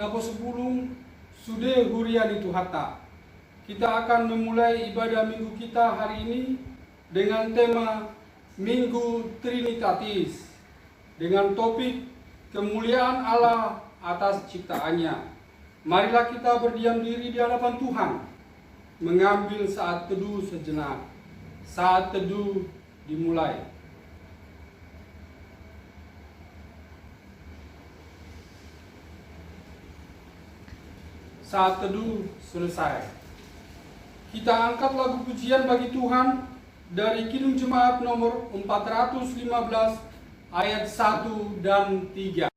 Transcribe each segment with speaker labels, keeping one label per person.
Speaker 1: napo sebelum sudah hurian itu hatta. Kita akan memulai ibadah minggu kita hari ini dengan tema Minggu Trinitatis dengan topik kemuliaan Allah atas ciptaannya. Marilah kita berdiam diri di hadapan Tuhan, mengambil saat teduh sejenak. Saat teduh dimulai. Saat teduh selesai. Kita angkat lagu pujian bagi Tuhan dari Kidung Jemaat nomor 415 ayat 1 dan 3.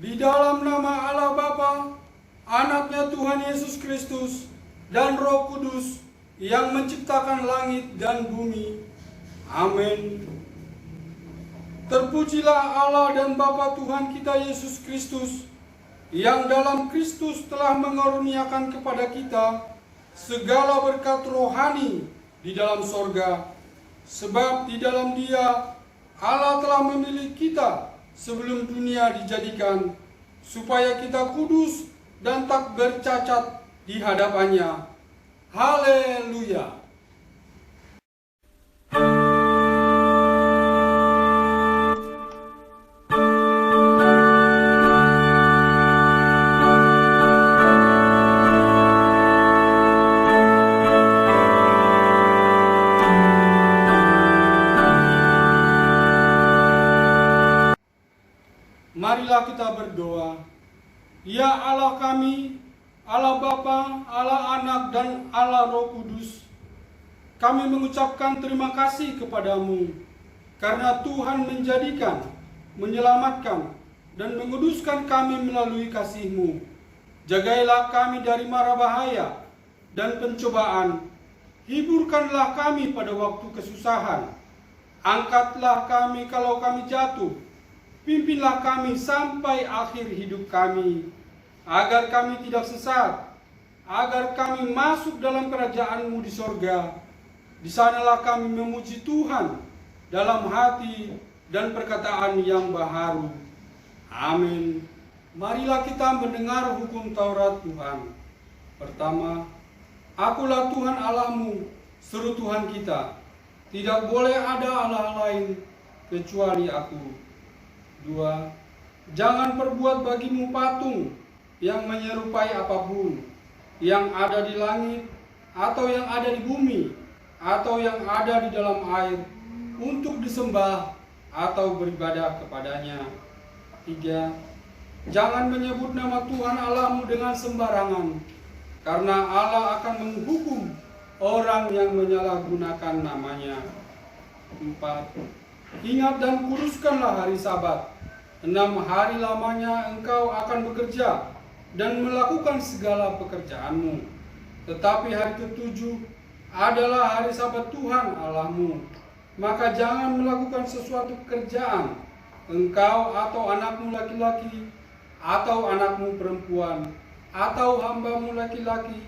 Speaker 1: Di dalam nama Allah Bapa, Anaknya Tuhan Yesus Kristus, dan Roh Kudus yang menciptakan langit dan bumi. Amin. Terpujilah Allah dan Bapa Tuhan kita Yesus Kristus, yang dalam Kristus telah mengaruniakan kepada kita segala berkat rohani di dalam sorga. Sebab di dalam Dia Allah telah memilih kita sebelum dunia dijadikan, supaya kita kudus dan tak bercacat di hadapannya. Haleluya. Marilah kita berdoa. Ya Allah kami, Allah Bapa, Allah Anak, dan Allah Roh Kudus, kami mengucapkan terima kasih kepadamu, karena Tuhan menjadikan, menyelamatkan, dan menguduskan kami melalui kasih-Mu. Jagailah kami dari mara bahaya dan pencobaan. Hiburkanlah kami pada waktu kesusahan. Angkatlah kami kalau kami jatuh. Pimpinlah kami sampai akhir hidup kami, agar kami tidak sesat, agar kami masuk dalam kerajaan-Mu di sorga. Di sanalah kami memuji Tuhan dalam hati dan perkataan yang baharu. Amin. Marilah kita mendengar hukum Taurat Tuhan. Pertama, Akulah Tuhan Allahmu, seru Tuhan kita. Tidak boleh ada Allah lain kecuali Aku. 2. Jangan perbuat bagimu patung yang menyerupai apapun, yang ada di langit, atau yang ada di bumi, atau yang ada di dalam air, untuk disembah atau beribadah kepadanya. 3. Jangan menyebut nama Tuhan Allahmu dengan sembarangan, karena Allah akan menghukum orang yang menyalahgunakan namanya. 4. Ingat dan kuduskanlah hari Sabat. 6 hari lamanya engkau akan bekerja dan melakukan segala pekerjaanmu. Tetapi hari ke-7 adalah hari Sabat Tuhan Allahmu. Maka jangan melakukan sesuatu pekerjaan, engkau atau anakmu laki-laki, atau anakmu perempuan, atau hambamu laki-laki,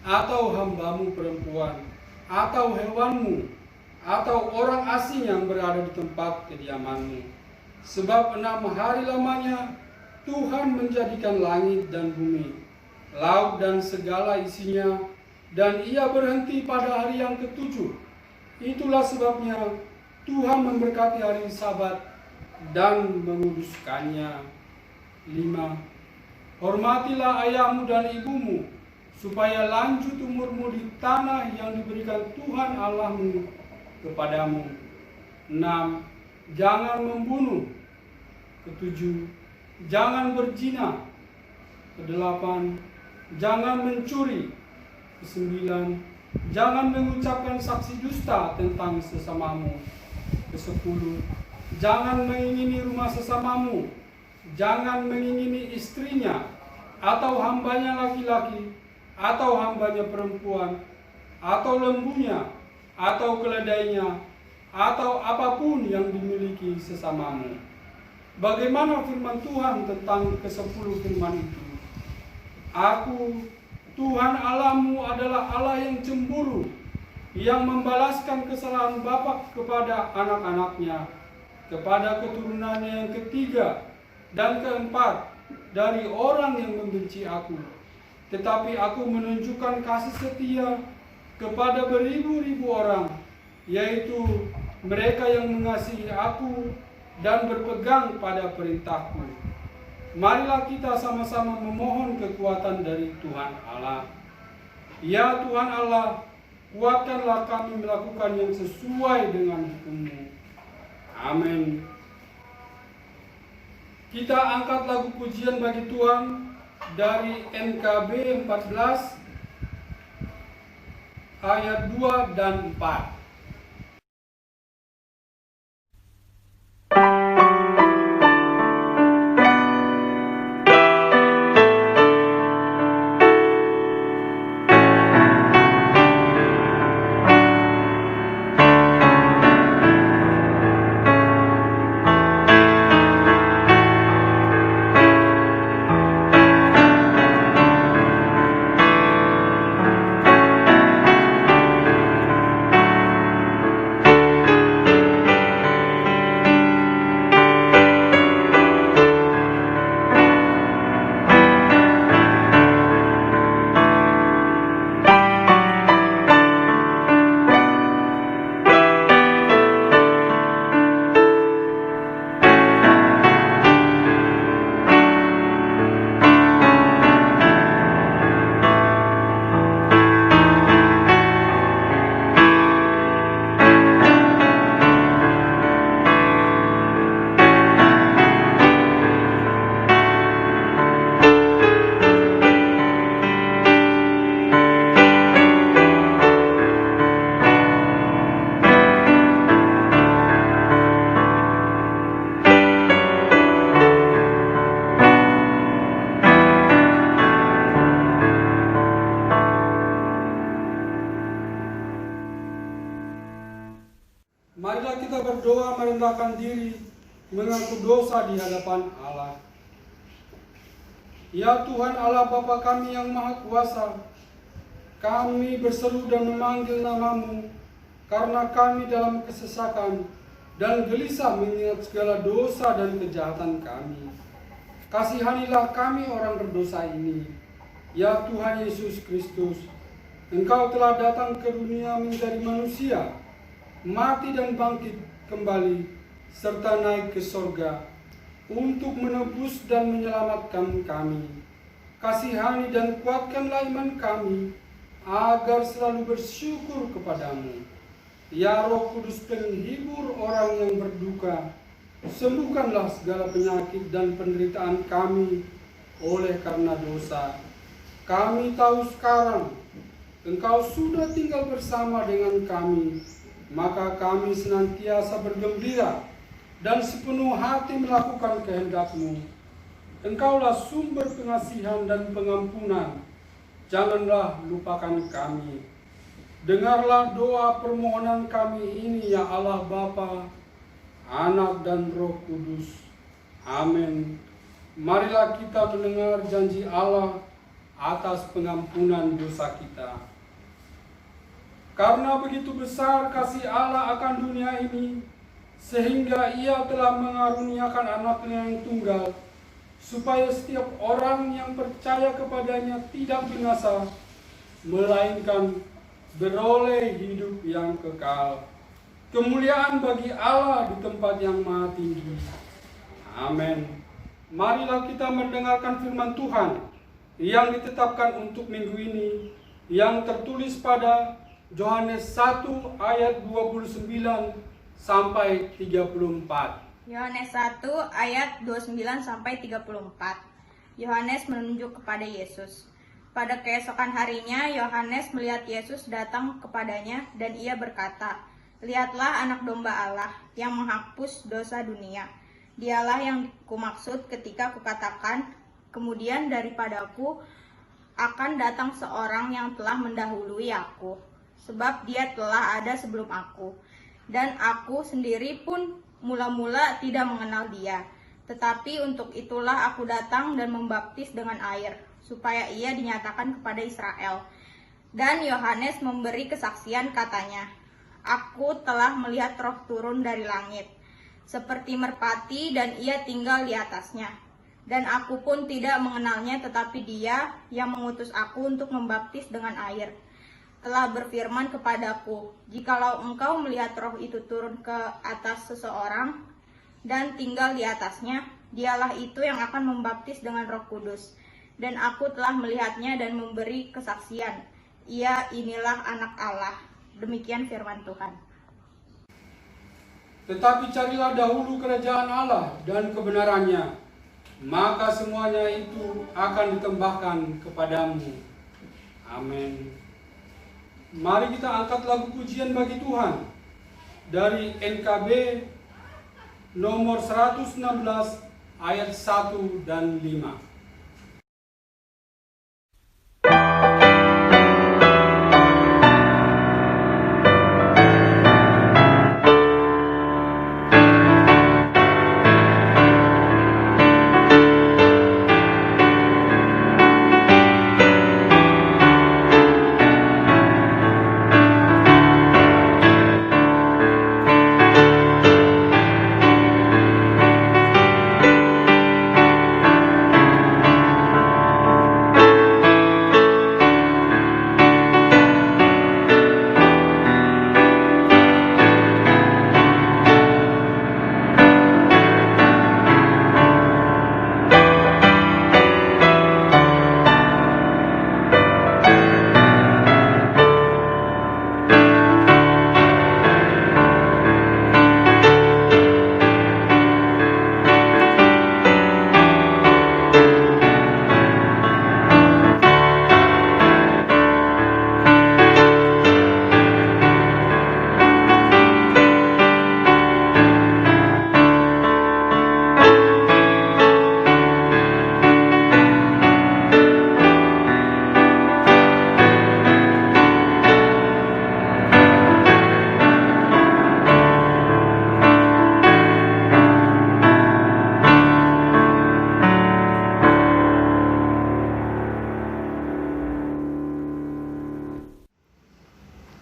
Speaker 1: atau hambamu perempuan, atau hewanmu, atau orang asing yang berada di tempat kediamanmu. Sebab 6 hari lamanya Tuhan menjadikan langit dan bumi, laut dan segala isinya, dan ia berhenti pada hari yang ke-7. Itulah sebabnya Tuhan memberkati hari Sabat dan menguduskannya. 5. Hormatilah ayahmu dan ibumu, supaya lanjut umurmu di tanah yang diberikan Tuhan Allahmu kepadamu. 6. Jangan membunuh. 7. Jangan berzina. 8. Jangan mencuri. 9. Jangan mengucapkan saksi dusta tentang sesamamu. 10. Jangan mengingini rumah sesamamu. Jangan mengingini istrinya, atau hambanya laki-laki, atau hambanya perempuan, atau lembunya, atau keledainya, atau apapun yang dimiliki sesamamu. Bagaimana firman Tuhan tentang ke-10 firman itu? Aku, Tuhan Allahmu adalah Allah yang cemburu, yang membalaskan kesalahan bapa kepada anak-anaknya, kepada keturunannya yang ketiga dan keempat dari orang yang membenci aku. Tetapi aku menunjukkan kasih setia kepada beribu-ribu orang, yaitu mereka yang mengasihi aku dan berpegang pada perintahku. Marilah kita sama-sama memohon kekuatan dari Tuhan Allah. Ya Tuhan Allah, kuatkanlah kami melakukan yang sesuai dengan hukum-Mu. Amin. Kita angkat lagu pujian bagi Tuhan dari NKB 14 ayat 2 dan 4. Marilah kita berdoa merendahkan diri, mengaku dosa di hadapan Allah. Ya Tuhan Allah Bapa kami yang Maha Kuasa, kami berseru dan memanggil nama-Mu, karena kami dalam kesesakan dan gelisah mengingat segala dosa dan kejahatan kami. Kasihanilah kami orang berdosa ini. Ya Tuhan Yesus Kristus, Engkau telah datang ke dunia menjadi manusia, mati dan bangkit kembali, serta naik ke sorga untuk menebus dan menyelamatkan kami. Kasihani dan kuatkanlah iman kami, agar selalu bersyukur kepadamu. Ya Roh Kudus penghibur orang yang berduka, Sembuhkanlah segala penyakit dan penderitaan kami oleh karena dosa. Kami tahu sekarang Engkau sudah tinggal bersama dengan kami, maka kami senantiasa bergembira dan sepenuh hati melakukan kehendak-Mu. Engkaulah sumber pengasihan dan pengampunan. Janganlah lupakan kami. Dengarlah doa permohonan kami ini, ya Allah Bapa, Anak dan Roh Kudus. Amin. Marilah kita mendengar janji Allah atas pengampunan dosa kita. Karena begitu besar kasih Allah akan dunia ini, sehingga Ia telah mengaruniakan Anaknya yang tunggal, supaya setiap orang yang percaya kepadanya tidak binasa, melainkan beroleh hidup yang kekal. Kemuliaan bagi Allah di tempat yang maha tinggi. Amin. Marilah kita mendengarkan firman Tuhan yang ditetapkan untuk minggu ini, yang tertulis pada Yohanes 1 ayat 29 sampai 34.
Speaker 2: Yohanes 1 ayat 29 sampai 34. Yohanes menunjuk kepada Yesus. Pada keesokan harinya, Yohanes melihat Yesus datang kepadanya dan ia berkata, "Lihatlah anak domba Allah yang menghapus dosa dunia. Dialah yang kumaksud ketika kukatakan, kemudian daripadaku akan datang seorang yang telah mendahului aku. Sebab dia telah ada sebelum aku, dan aku sendiri pun mula-mula tidak mengenal dia. Tetapi untuk itulah aku datang dan membaptis dengan air, supaya ia dinyatakan kepada Israel." Dan Yohanes memberi kesaksian katanya, "Aku telah melihat Roh turun dari langit, seperti merpati, dan ia tinggal di atasnya. Dan aku pun tidak mengenalnya, tetapi dia yang mengutus aku untuk membaptis dengan air telah berfirman kepadaku, jikalau engkau melihat Roh itu turun ke atas seseorang dan tinggal di atasnya, dialah itu yang akan membaptis dengan Roh Kudus. Dan aku telah melihatnya dan memberi kesaksian, ia inilah Anak Allah." Demikian firman Tuhan.
Speaker 1: Tetapi carilah dahulu kerajaan Allah dan kebenarannya, maka semuanya itu akan ditambahkan kepadamu. Amin. Mari kita angkat lagu pujian bagi Tuhan dari NKB nomor 116 ayat 1 dan 5.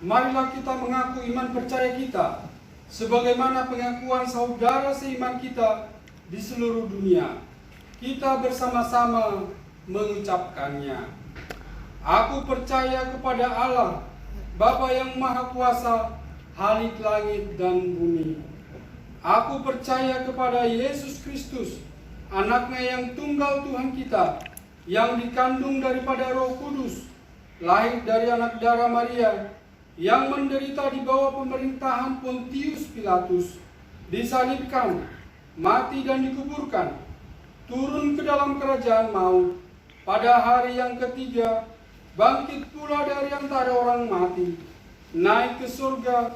Speaker 1: Marilah kita mengaku iman percaya kita, sebagaimana pengakuan saudara seiman kita di seluruh dunia. Kita bersama-sama mengucapkannya. Aku percaya kepada Allah, Bapa yang Maha Kuasa, Khalik langit dan bumi. Aku percaya kepada Yesus Kristus, Anaknya yang tunggal Tuhan kita, yang dikandung daripada Roh Kudus, lahir dari anak darah Maria, yang menderita di bawah pemerintahan Pontius Pilatus, disalibkan, mati dan dikuburkan, turun ke dalam kerajaan maut. Pada hari yang ketiga, bangkit pula dari antara orang mati, naik ke surga,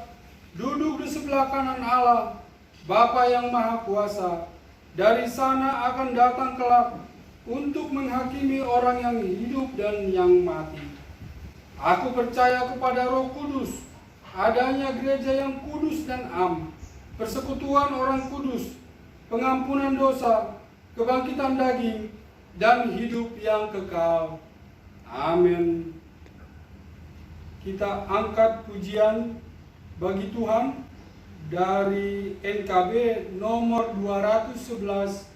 Speaker 1: duduk di sebelah kanan Allah, Bapa yang Maha Kuasa. Dari sana akan datang kelak untuk menghakimi orang yang hidup dan yang mati. Aku percaya kepada Roh Kudus, adanya gereja yang kudus dan am, persekutuan orang kudus, pengampunan dosa, kebangkitan daging, dan hidup yang kekal. Amin. Kita angkat pujian bagi Tuhan dari NKB nomor 211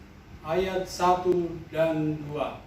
Speaker 1: ayat 1 dan 2.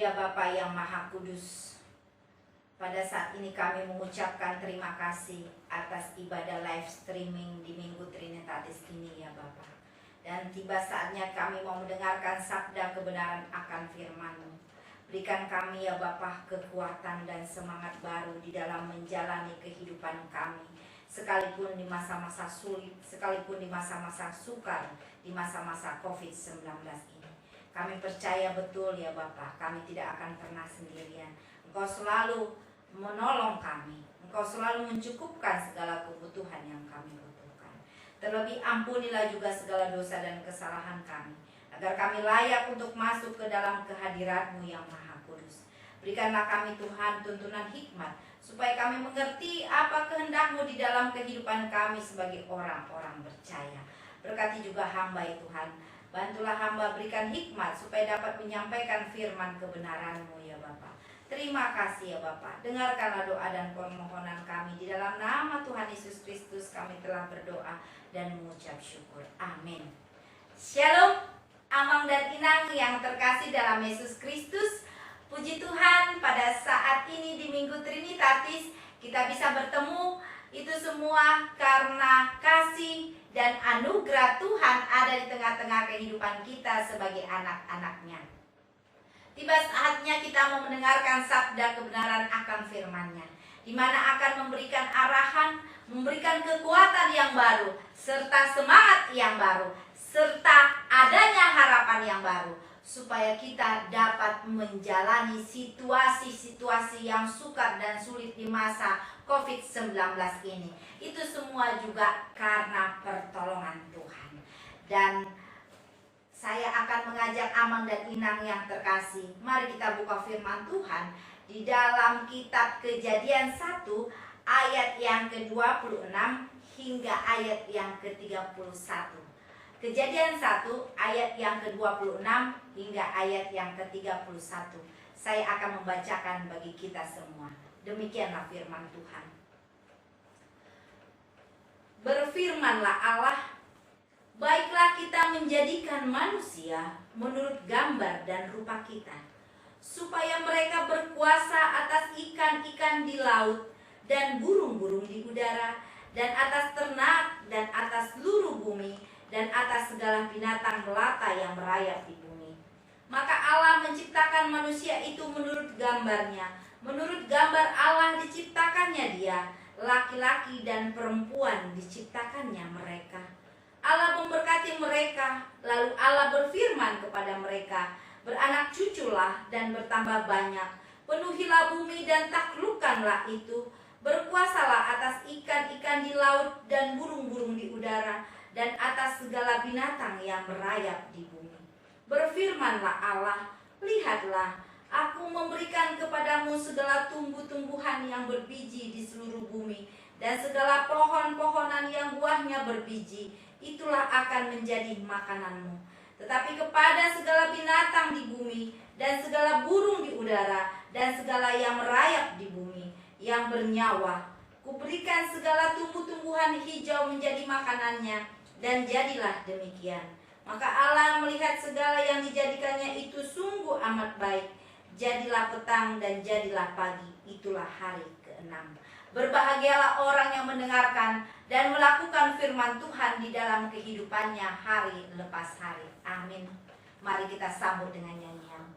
Speaker 3: Ya Bapa yang Maha Kudus, pada saat ini kami mengucapkan terima kasih atas ibadah live streaming di Minggu Trinitatis ini ya Bapa. Dan tiba saatnya kami mau mendengarkan sabda kebenaran akan firman-Mu. Berikan kami ya Bapa kekuatan dan semangat baru di dalam menjalani kehidupan kami, sekalipun di masa-masa sulit, sekalipun di masa-masa sukar, di masa-masa COVID-19 ini. Kami percaya betul ya Bapa, kami tidak akan pernah sendirian. Engkau selalu menolong kami, Engkau selalu mencukupkan segala kebutuhan yang kami butuhkan. Terlebih ampunilah juga segala dosa dan kesalahan kami, agar kami layak untuk masuk ke dalam kehadirat-Mu yang Maha Kudus. Berikanlah kami Tuhan tuntunan hikmat, supaya kami mengerti apa kehendak-Mu di dalam kehidupan kami sebagai orang-orang percaya. Berkati juga hamba ya Tuhan, bantulah hamba berikan hikmat supaya dapat menyampaikan firman kebenaran-Mu ya Bapa. Terima kasih ya Bapa. Dengarkanlah doa dan permohonan kami. Di dalam nama Tuhan Yesus Kristus kami telah berdoa dan mengucap syukur. Amin. Shalom, Amang dan Inang yang terkasih dalam Yesus Kristus. Puji Tuhan, pada saat ini di Minggu Trinitatis kita bisa bertemu. Itu semua karena kasih dan anugerah Tuhan ada di tengah-tengah kehidupan kita sebagai anak-anak-Nya. Tiba saatnya kita mau mendengarkan sabda kebenaran akan firman-Nya, di mana akan memberikan arahan, memberikan kekuatan yang baru, serta semangat yang baru, serta adanya harapan yang baru, supaya kita dapat menjalani situasi-situasi yang sukar dan sulit di masa COVID-19 ini. Itu semua juga karena pertolongan Tuhan. Dan saya akan mengajak Amang dan Inang yang terkasih, mari kita buka firman Tuhan di dalam kitab Kejadian 1 ayat yang ke-26 hingga ayat yang ke-31. Kejadian 1 ayat yang ke-26 hingga ayat yang ke-31. Saya akan membacakan bagi kita semua. Demikianlah firman Tuhan. Berfirmanlah Allah, baiklah kita menjadikan manusia menurut gambar dan rupa kita, supaya mereka berkuasa atas ikan-ikan di laut dan burung-burung di udara, dan atas ternak, dan atas seluruh bumi, dan atas segala binatang melata yang merayap di bumi. Maka Allah menciptakan manusia itu menurut gambarnya. Menurut gambar Allah diciptakannya dia, laki-laki dan perempuan diciptakannya mereka. Allah memberkati mereka, lalu Allah berfirman kepada mereka, beranak cuculah dan bertambah banyak, penuhilah bumi dan taklukkanlah itu, berkuasalah atas ikan-ikan di laut dan burung-burung di udara, dan atas segala binatang yang merayap di bumi. Berfirmanlah Allah, lihatlah, aku memberikan kepadamu segala tumbuh-tumbuhan yang berbiji di seluruh bumi, dan segala pohon-pohonan yang buahnya berbiji, itulah akan menjadi makananmu. Tetapi kepada segala binatang di bumi, dan segala burung di udara, dan segala yang merayap di bumi, yang bernyawa, kuberikan segala tumbuh-tumbuhan hijau menjadi makanannya, dan jadilah demikian. Maka Allah melihat segala yang dijadikannya itu sungguh amat baik. Jadilah petang dan jadilah pagi, itulah hari ke-6. Berbahagialah orang yang mendengarkan dan melakukan firman Tuhan di dalam kehidupannya hari lepas hari. Amin. Mari kita sambut dengan nyanyian.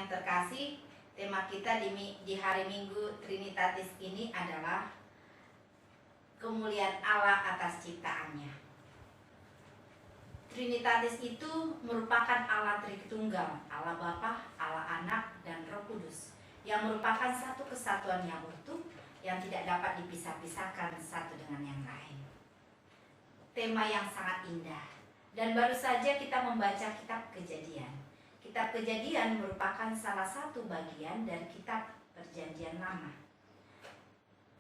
Speaker 3: Terkasih, tema kita di hari Minggu Trinitatis ini adalah kemuliaan Allah atas ciptaannya. Trinitatis itu merupakan Allah Tritunggal, Allah Bapa, Allah Anak, dan Roh Kudus, yang merupakan satu kesatuan yang utuh yang tidak dapat dipisah-pisahkan satu dengan yang lain. Tema yang sangat indah, dan baru saja kita membaca kitab Kejadian. Kitab Kejadian merupakan salah satu bagian dari kitab Perjanjian Lama.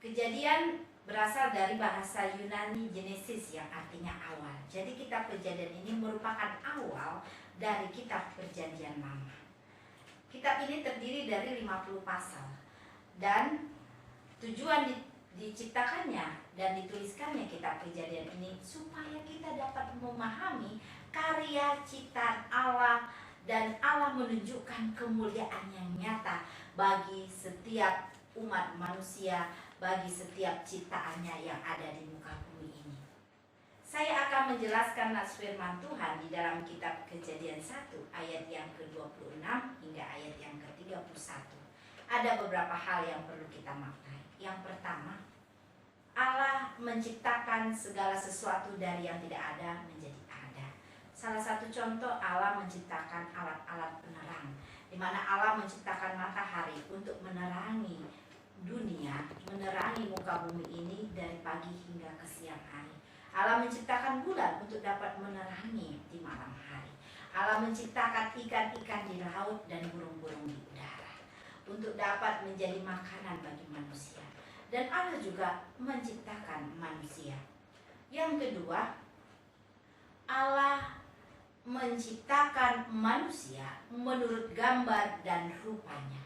Speaker 3: Kejadian berasal dari bahasa Yunani Genesis yang artinya awal. Jadi kitab Kejadian ini merupakan awal dari kitab Perjanjian Lama. Kitab ini terdiri dari 50 pasal dan tujuan diciptakannya dan dituliskannya kitab Kejadian ini supaya kita dapat memahami karya ciptaan Allah, dan Allah menunjukkan kemuliaan yang nyata bagi setiap umat manusia, bagi setiap ciptaannya yang ada di muka bumi ini. Saya akan menjelaskan nas firman Tuhan di dalam kitab Kejadian 1 ayat yang ke-26 hingga ayat yang ke-31. Ada beberapa hal yang perlu kita maknai. Yang pertama, Allah menciptakan segala sesuatu dari yang tidak ada menjadi ada. Salah satu contoh, Allah menciptakan alat-alat penerang, di mana Allah menciptakan matahari untuk menerangi dunia, menerangi muka bumi ini dari pagi hingga ke siang hari. Allah menciptakan bulan untuk dapat menerangi di malam hari. Allah menciptakan ikan-ikan di laut dan burung-burung di udara untuk dapat menjadi makanan bagi manusia. Dan Allah juga menciptakan manusia. Yang kedua, Allah menciptakan manusia menurut gambar dan rupanya,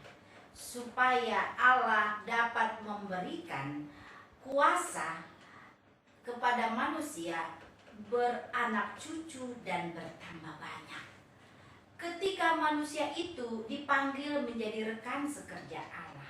Speaker 3: supaya Allah dapat memberikan kuasa kepada manusia beranak cucu dan bertambah banyak. Ketika manusia itu dipanggil menjadi rekan sekerja Allah,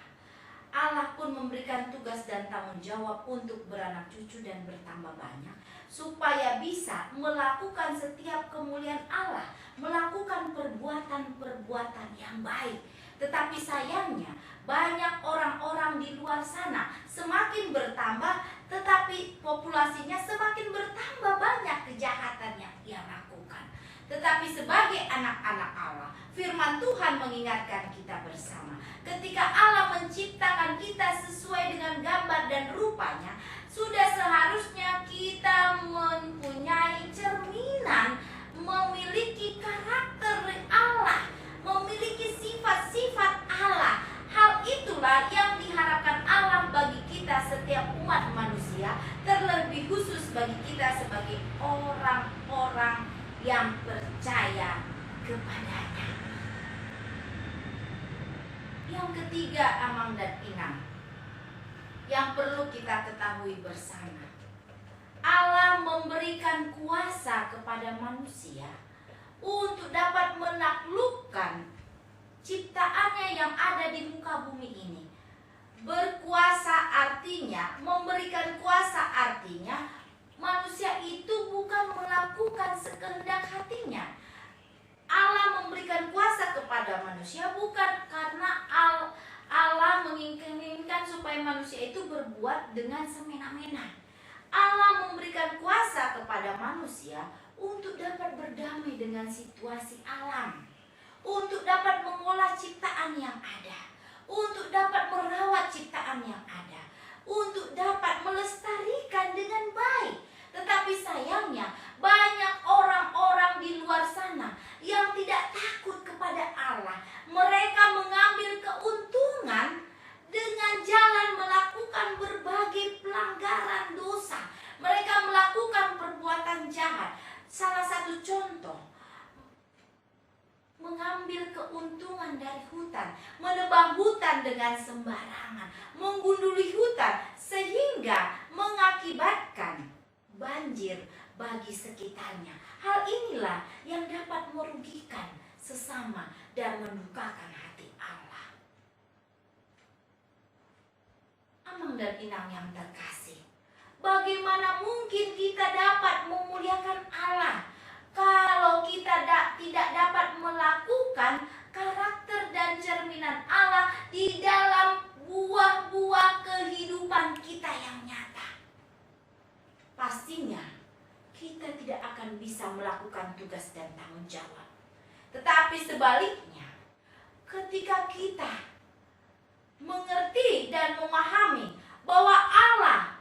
Speaker 3: Allah pun memberikan tugas dan tanggung jawab untuk beranak cucu dan bertambah banyak, supaya bisa melakukan setiap kemuliaan Allah, melakukan perbuatan-perbuatan yang baik. Tetapi sayangnya banyak orang-orang di luar sana semakin bertambah, tetapi populasinya semakin bertambah banyak kejahatan yang ia lakukan. Tetapi sebagai anak-anak Allah, firman Tuhan mengingatkan kita bersama, ketika Allah menciptakan kita sesuai dengan gambar dan rupanya, sudah seharusnya kita mempunyai cerminan, memiliki karakter Allah, memiliki sifat-sifat Allah. Hal itulah yang diharapkan Allah bagi kita setiap umat manusia, terlebih khusus bagi kita sebagai orang-orang yang percaya kepadanya. Yang ketiga, Amang dan Inang, yang perlu kita ketahui bersama, Allah memberikan kuasa kepada manusia untuk dapat menaklukkan ciptaannya yang ada di muka bumi ini. Berkuasa artinya, memberikan kuasa artinya, manusia itu bukan melakukan sekehendak hatinya. Allah memberikan kuasa kepada manusia bukan karena Allah menginginkan supaya manusia itu berbuat dengan semena-mena. Allah memberikan kuasa kepada manusia untuk dapat berdamai dengan situasi alam, untuk dapat mengolah ciptaan yang ada, untuk dapat merawat ciptaan yang ada, untuk dapat melestarikan dengan baik. Tetapi sayangnya banyak orang-orang di luar sana yang tidak takut kepada Allah. Mereka mengambil keuntungan dengan jalan melakukan berbagai pelanggaran dosa. Mereka melakukan perbuatan jahat. Salah satu contoh, mengambil keuntungan dari hutan, menebang hutan dengan sembarangan, menggunduli hutan sehingga mengakibatkan banjir bagi sekitarnya. Hal inilah yang dapat merugikan sesama dan mendukakan hati Allah. Amang dan Inang yang terkasih, bagaimana mungkin kita dapat memuliakan Allah kalau kita tidak dapat melakukan karakter dan cerminan Allah di dalam buah-buah kehidupan kita yang nyata? Pastinya kita tidak akan bisa melakukan tugas dan tanggung jawab. Tetapi sebaliknya, ketika kita mengerti dan memahami bahwa Allah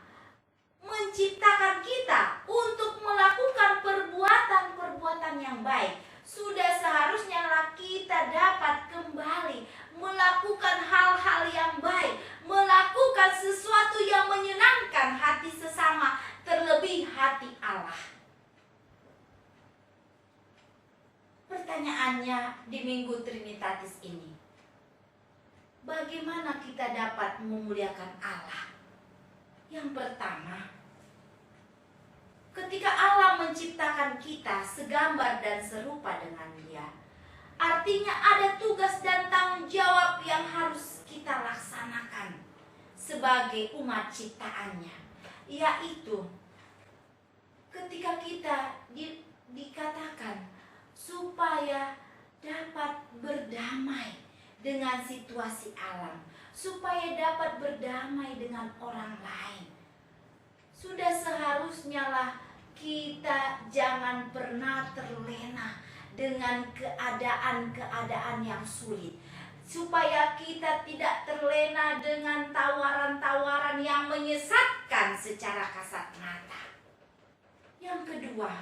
Speaker 3: menciptakan kita untuk melakukan perbuatan-perbuatan yang baik, sudah seharusnya kita dapat kembali melakukan hal-hal yang baik, melakukan sesuatu yang menyenangkan hati sesama, terlebih hati Allah. Pertanyaannya di Minggu Trinitatis ini, bagaimana kita dapat memuliakan Allah? Yang pertama, ketika Allah menciptakan kita segambar dan serupa dengan Dia, artinya ada tugas dan tanggung jawab yang harus kita laksanakan sebagai umat ciptaannya, yaitu ketika kita dikatakan supaya dapat berdamai dengan situasi alam, supaya dapat berdamai dengan orang lain. Sudah seharusnya lah kita jangan pernah terlena dengan keadaan-keadaan yang sulit, supaya kita tidak terlena dengan tawaran-tawaran yang menyesatkan secara kasat mata. Yang kedua,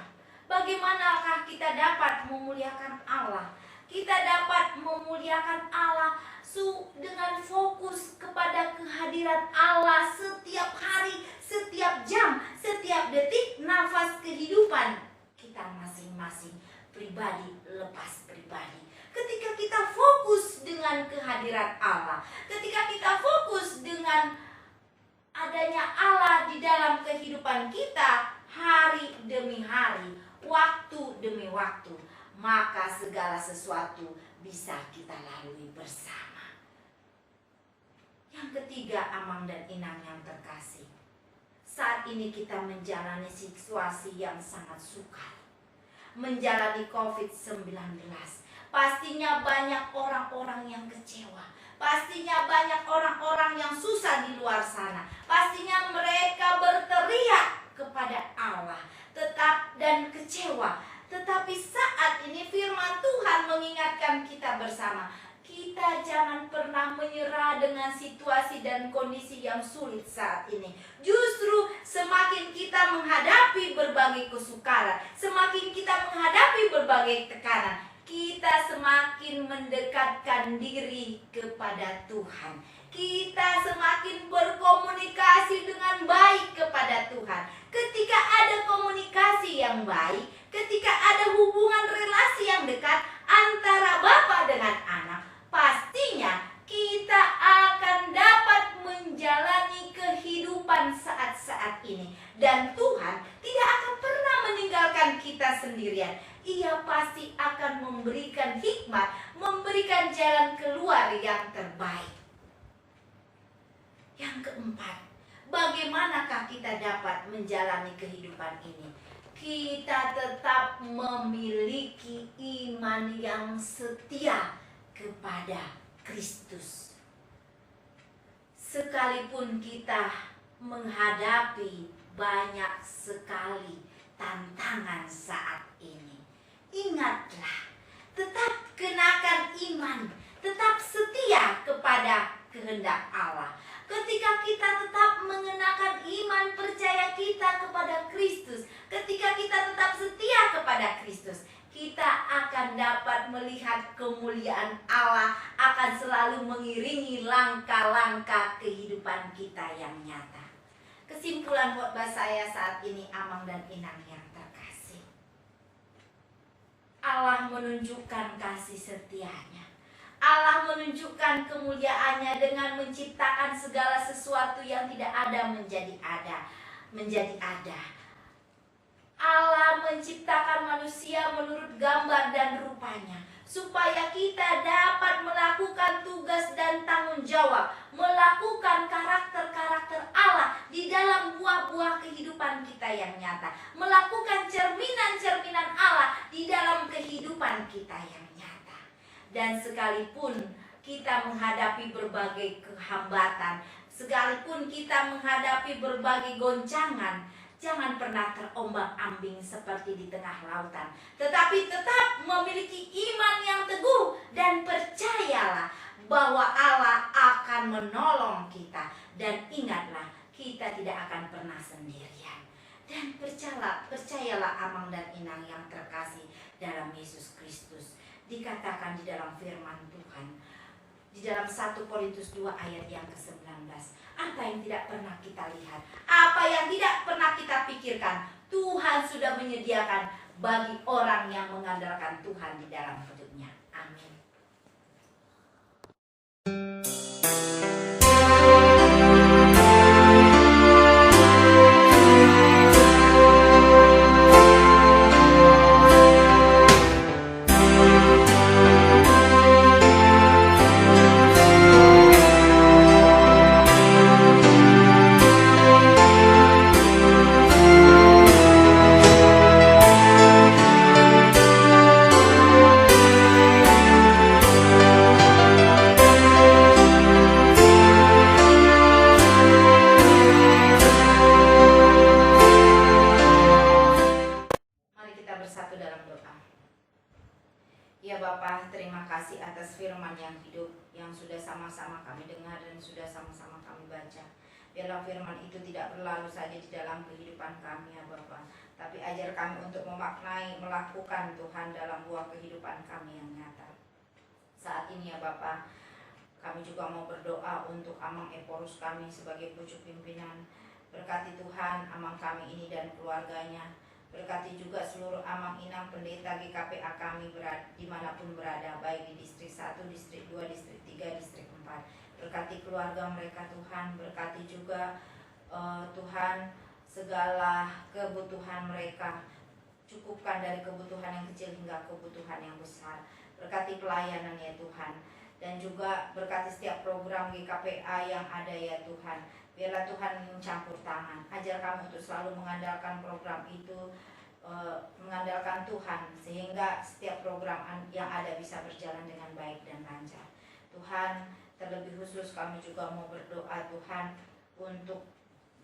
Speaker 3: bagaimanakah kita dapat memuliakan Allah? Kita dapat memuliakan Allah dengan fokus kepada kehadiran Allah setiap hari, setiap jam, setiap detik nafas kehidupan kita masing-masing, pribadi lepas pribadi. Ketika kita fokus dengan kehadiran Allah, ketika kita fokus dengan adanya Allah di dalam kehidupan kita hari demi hari, waktu demi waktu, maka segala sesuatu bisa kita lalui bersama. Yang ketiga, Amang dan Inang yang terkasih, saat ini kita menjalani situasi yang sangat sukar, menjalani COVID-19, Pastinya banyak orang-orang yang kecewa. Pastinya banyak orang-orang yang susah di luar sana. Pastinya mereka berteriak kepada Allah dan kecewa. Tetapi saat ini firman Tuhan mengingatkan kita bersama, kita jangan pernah menyerah dengan situasi dan kondisi yang sulit saat ini. Justru semakin kita menghadapi berbagai kesukaran, semakin kita menghadapi berbagai tekanan, kita semakin mendekatkan diri kepada Tuhan. Kita semakin berkomunikasi dengan baik kepada Tuhan. Ketika ada komunikasi yang baik, ketika ada hubungan relasi yang dekat antara bapa dengan anak, pastinya kita akan dapat menjalani kehidupan saat-saat ini. Dan Tuhan tidak akan pernah meninggalkan kita sendirian. Ia pasti akan memberikan hikmat, memberikan jalan keluar yang terbaik. Yang keempat, bagaimanakah kita dapat menjalani kehidupan ini? Kita tetap memiliki iman yang setia kepada Kristus. Sekalipun kita menghadapi banyak sekali tantangan saat ini, ingatlah, tetap kenakan iman, tetap setia kepada kehendak Allah. Ketika kita tetap mengenakan iman percaya kita kepada Kristus, ketika kita tetap setia kepada Kristus, kita akan dapat melihat kemuliaan Allah akan selalu mengiringi langkah-langkah kehidupan kita yang nyata. Kesimpulan khotbah saya saat ini, Amang dan Inang yang terkasih, Allah menunjukkan kasih setianya. Allah menunjukkan kemuliaannya dengan menciptakan segala sesuatu yang tidak ada menjadi ada. Allah menciptakan manusia menurut gambar dan rupanya, supaya kita dapat melakukan tugas dan tanggung jawab, melakukan karakter-karakter Allah di dalam buah-buah kehidupan kita yang nyata, melakukan cerminan-cerminan Allah di dalam kehidupan kita yang nyata. Dan sekalipun kita menghadapi berbagai kehambatan, sekalipun kita menghadapi berbagai goncangan, jangan pernah terombang-ambing seperti di tengah lautan, tetapi tetap memiliki iman yang teguh dan percayalah bahwa Allah akan menolong kita. Dan ingatlah, kita tidak akan pernah sendirian. Dan percayalah Amang dan Inang yang terkasih dalam Yesus Kristus. Dikatakan di dalam firman Tuhan, di dalam 1 Korintus 2 ayat yang ke-19, apa yang tidak pernah kita lihat, apa yang tidak pernah kita pikirkan, Tuhan sudah menyediakan bagi orang yang mengandalkan Tuhan di dalam hidupnya. Amin. Ya Bapa, terima kasih atas firman yang hidup yang sudah sama-sama kami dengar dan sudah sama-sama kami baca. Biarlah firman itu tidak berlalu saja di dalam kehidupan kami ya Bapa, tapi ajar kami untuk memaknai, melakukan Tuhan dalam buah kehidupan kami yang nyata. Saat ini ya Bapa, kami juga mau berdoa untuk Amang Eporus kami sebagai pucuk pimpinan. Berkati Tuhan Amang kami ini dan keluarganya. Berkati juga seluruh Amang Inang pendeta GKPA kami dimanapun berada, baik di distrik 1, distrik 2, distrik 3, distrik 4. Berkati keluarga mereka Tuhan, berkati juga Tuhan segala kebutuhan mereka. Cukupkan dari kebutuhan yang kecil hingga kebutuhan yang besar. Berkati pelayanan ya Tuhan. Dan juga berkati setiap program GKPA yang ada ya Tuhan. Biarlah Tuhan mencampur tangan. Ajar kami untuk selalu mengandalkan program itu mengandalkan Tuhan sehingga setiap program yang ada bisa berjalan dengan baik dan lancar. Tuhan, terlebih khusus kami juga mau berdoa Tuhan untuk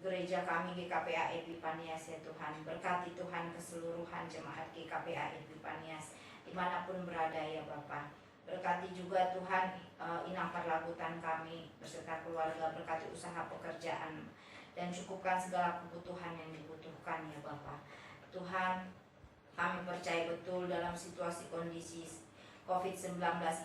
Speaker 3: gereja kami GKPA Epifanias ya Tuhan. Berkati Tuhan keseluruhan jemaat GKPA Epifanias dimanapun berada ya Bapa. Berkati juga Tuhan inang perlabutan kami beserta keluarga, berkati usaha pekerjaan dan cukupkan segala kebutuhan yang dibutuhkan ya Bapa. Tuhan, kami percaya betul dalam situasi kondisi COVID-19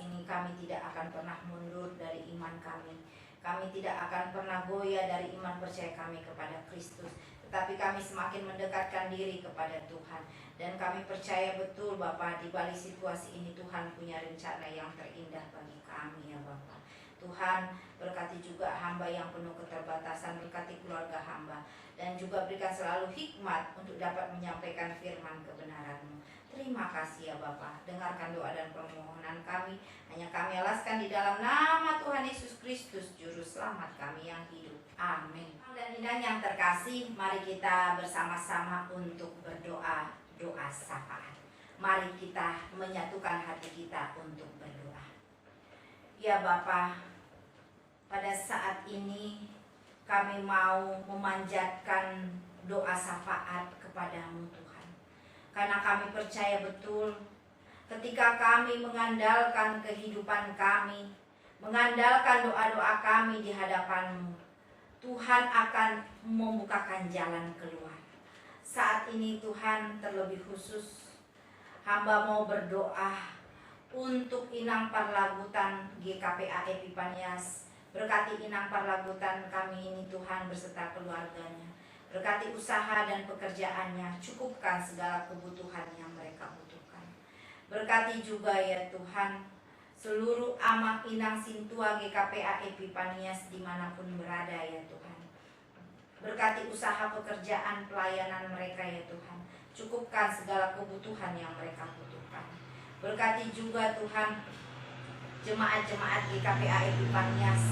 Speaker 3: ini kami tidak akan pernah mundur dari iman kami. Kami tidak akan pernah goyah dari iman percaya kami kepada Kristus. Tetapi kami semakin mendekatkan diri kepada Tuhan. Dan kami percaya betul Bapa, di balik situasi ini Tuhan punya rencana yang terindah bagi kami ya Bapa. Tuhan, berkati juga hamba yang penuh keterbatasan, berkati keluarga hamba, dan juga berikan selalu hikmat untuk dapat menyampaikan firman kebenaran-Mu. Terima kasih ya Bapa. Dengarkan doa dan permohonan kami. Hanya kami alaskan di dalam nama Tuhan Yesus Kristus, Juru Selamat kami yang hidup. Amin. Dan Inang yang terkasih, mari kita bersama-sama untuk berdoa, doa syafaat. Mari kita menyatukan hati kita untuk berdoa. Ya Bapa, pada saat ini kami mau memanjatkan doa syafaat kepada-Mu Tuhan. Karena kami percaya betul ketika kami mengandalkan kehidupan kami, mengandalkan doa-doa kami di hadapan-Mu, Tuhan akan membukakan jalan keluar. Saat ini Tuhan, terlebih khusus hamba mau berdoa untuk Inang Parlagutan GKPA Epifanias. Berkati Inang Parlagutan kami ini Tuhan beserta keluarganya. Berkati usaha dan pekerjaannya, cukupkan segala kebutuhan yang mereka butuhkan. Berkati juga ya Tuhan seluruh amak Inang Sintua GKPA Epifanias dimanapun berada ya Tuhan. Berkati usaha pekerjaan pelayanan mereka ya Tuhan. Cukupkan segala kebutuhan yang mereka butuhkan. Berkati juga Tuhan jemaat-jemaat GKPA Epifanias.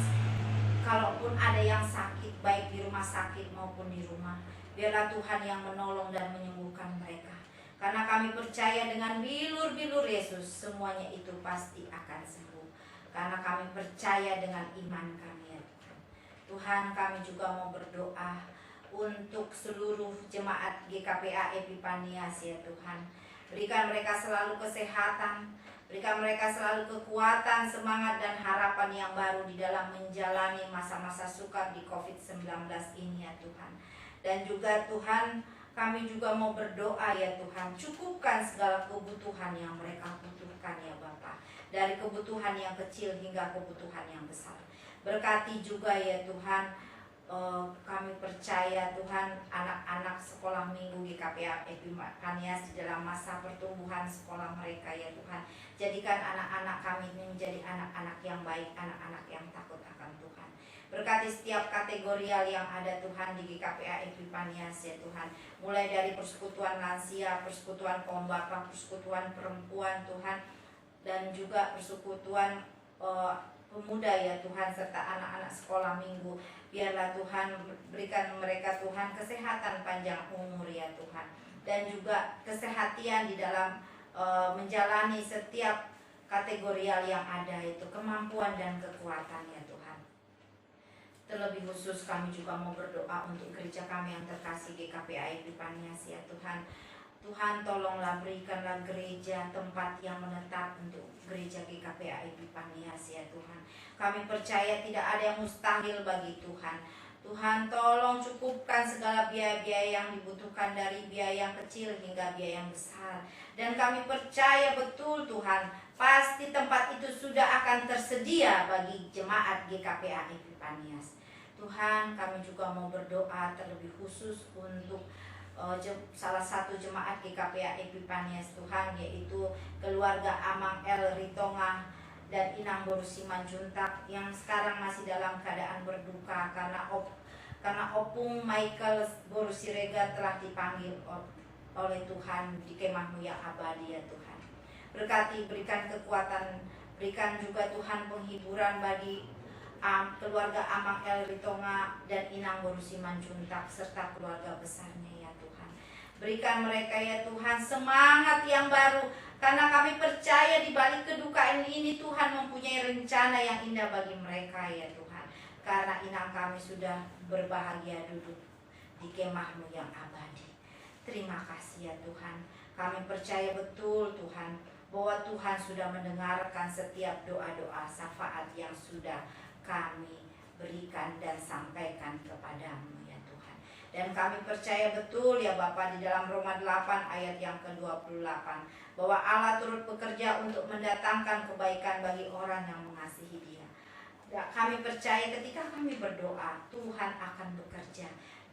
Speaker 3: Kalaupun ada yang sakit, baik di rumah sakit maupun di rumah, biarlah Tuhan yang menolong dan menyembuhkan mereka. Karena kami percaya dengan bilur-bilur Yesus, semuanya itu pasti akan sembuh. Karena kami percaya dengan iman kami ya Tuhan. Tuhan, kami juga mau berdoa untuk seluruh jemaat GKPA Epifanias ya Tuhan. Berikan mereka selalu kesehatan, berikan mereka selalu kekuatan, semangat dan harapan yang baru di dalam menjalani masa-masa sukar di COVID-19 ini ya Tuhan. Dan juga Tuhan, kami juga mau berdoa ya Tuhan, cukupkan segala kebutuhan yang mereka butuhkan ya Bapa. Dari kebutuhan yang kecil hingga kebutuhan yang besar. Berkati juga ya Tuhan, kami percaya Tuhan anak-anak sekolah minggu GKPA Epifanias di dalam masa pertumbuhan sekolah mereka ya Tuhan. Jadikan anak-anak kami ini menjadi anak-anak yang baik, anak-anak yang takut akan Tuhan. Berkati setiap kategorial yang ada Tuhan di GKPA Epifanias ya Tuhan. Mulai dari persekutuan lansia, persekutuan kaum bapak, persekutuan perempuan Tuhan, dan juga persekutuan pemuda ya Tuhan, serta anak-anak sekolah minggu. Biarlah Tuhan berikan mereka Tuhan kesehatan panjang umur ya Tuhan. Dan juga kesehatan di dalam menjalani setiap kategorial yang ada itu, kemampuan dan kekuatan ya Tuhan. Terlebih khusus kami juga mau berdoa untuk gereja kami yang terkasih GKPA Epifanias ya Tuhan. Tuhan tolonglah berikanlah gereja tempat yang menetap untuk gereja GKPA Epifanias ya Tuhan. Kami percaya tidak ada yang mustahil bagi Tuhan. Tuhan tolong cukupkan segala biaya-biaya yang dibutuhkan, dari biaya yang kecil hingga biaya yang besar. Dan kami percaya betul Tuhan, pasti tempat itu sudah akan tersedia bagi jemaat GKPA Epifanias. Tuhan, kami juga mau berdoa terlebih khusus untuk salah satu jemaat GKPA Epifanias Tuhan, yaitu keluarga Amang El Ritonga dan Inang Boru Simanjuntak yang sekarang masih dalam keadaan berduka karena Opung Michael Boru Sirega telah dipanggil oleh Tuhan di kemah-Mu yang abadi ya Tuhan. Berkati, berikan kekuatan, berikan juga Tuhan penghiburan bagi keluarga Amang El Ritonga dan Inang Boru Simanjuntak serta keluarga besarnya ya Tuhan. Berikan mereka ya Tuhan semangat yang baru, karena kami percaya di balik kedukaan ini Tuhan mempunyai rencana yang indah bagi mereka ya Tuhan. Karena inang kami sudah berbahagia duduk di kemah-Mu yang abadi. Terima kasih ya Tuhan. Kami percaya betul Tuhan bahwa Tuhan sudah mendengarkan setiap doa-doa syafaat yang sudah kami berikan dan sampaikan kepadamu ya Tuhan. Dan kami percaya betul ya Bapa di dalam Roma 8 ayat yang ke-28 bahwa Allah turut bekerja untuk mendatangkan kebaikan bagi orang yang mengasihi Dia. Kami percaya ketika kami berdoa, Tuhan akan bekerja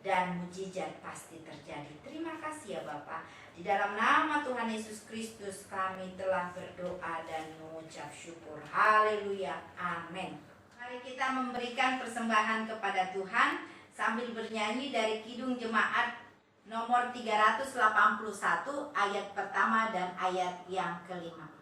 Speaker 3: dan mujizat pasti terjadi. Terima kasih ya Bapa. Di dalam nama Tuhan Yesus Kristus kami telah berdoa dan mengucap syukur. Haleluya. Amin. Mari kita memberikan persembahan kepada Tuhan sambil bernyanyi dari Kidung Jemaat nomor 381 ayat pertama dan ayat yang kelima.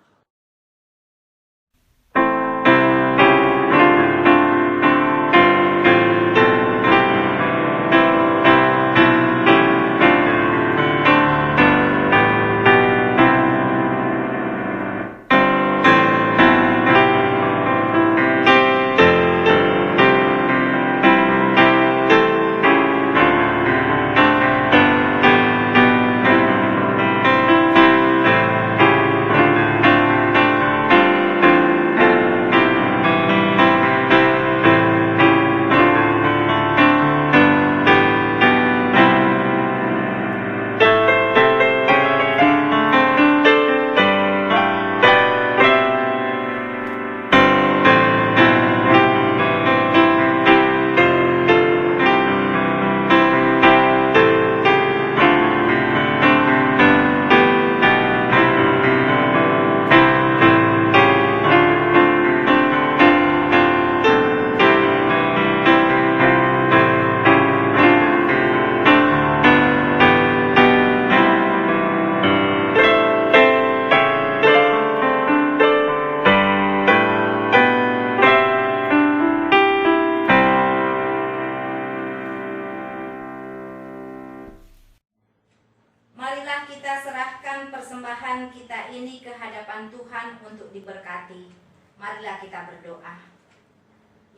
Speaker 3: Marilah kita serahkan persembahan kita ini ke hadapan Tuhan untuk diberkati. Marilah kita berdoa.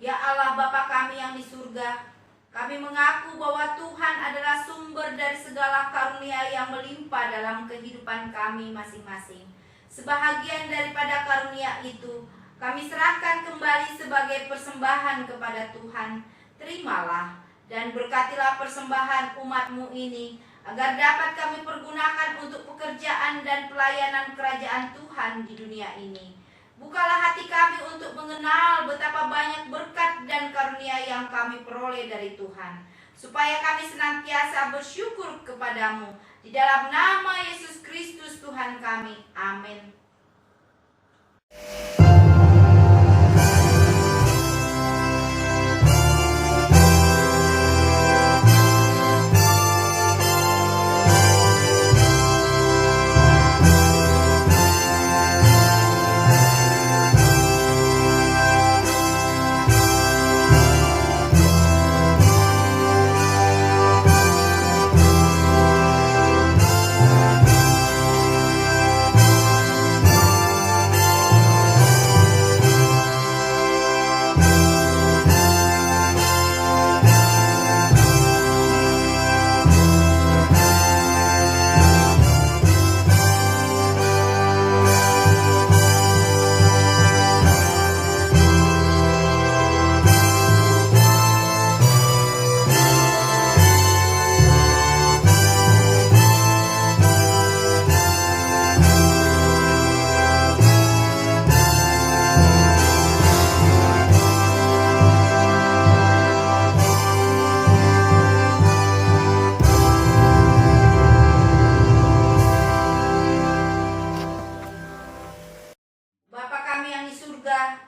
Speaker 3: Ya Allah Bapa kami yang di surga, kami mengaku bahwa Tuhan adalah sumber dari segala karunia yang melimpah dalam kehidupan kami masing-masing. Sebahagian daripada karunia itu, kami serahkan kembali sebagai persembahan kepada Tuhan. Terimalah dan berkatilah persembahan umat-Mu ini, agar dapat kami pergunakan untuk pekerjaan dan pelayanan kerajaan Tuhan di dunia ini. Bukalah hati kami untuk mengenal betapa banyak berkat dan karunia yang kami peroleh dari Tuhan, supaya kami senantiasa bersyukur kepadamu. Di dalam nama Yesus Kristus Tuhan kami. Amin.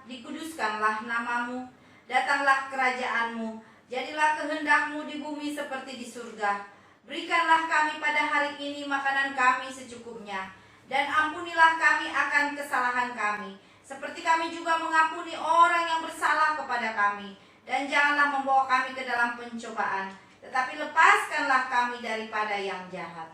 Speaker 3: dikuduskanlah namamu, datanglah kerajaan-Mu, jadilah kehendak-Mu di bumi seperti di surga. Berikanlah kami pada hari ini makanan kami secukupnya, dan ampunilah kami akan kesalahan kami, seperti kami juga mengampuni orang yang bersalah kepada kami. Dan janganlah membawa kami ke dalam pencobaan, tetapi lepaskanlah kami daripada yang jahat.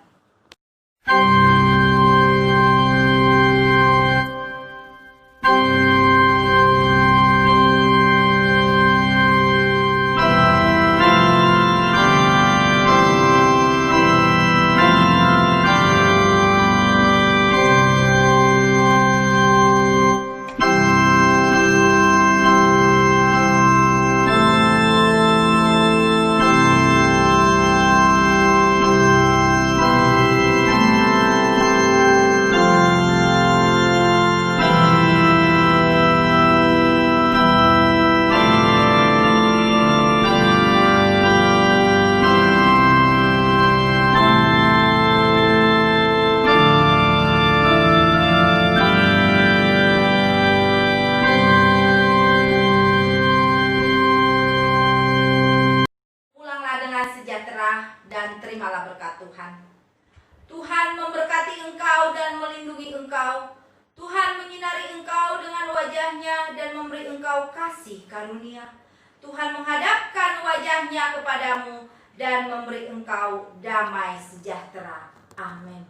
Speaker 3: Pulanglah dengan sejahtera dan terimalah berkat Tuhan. Tuhan memberkati engkau dan melindungi engkau. Tuhan menyinari engkau dengan wajahnya dan memberi engkau kasih karunia. Tuhan menghadapkan wajahnya kepadamu dan memberi engkau damai sejahtera. Amin.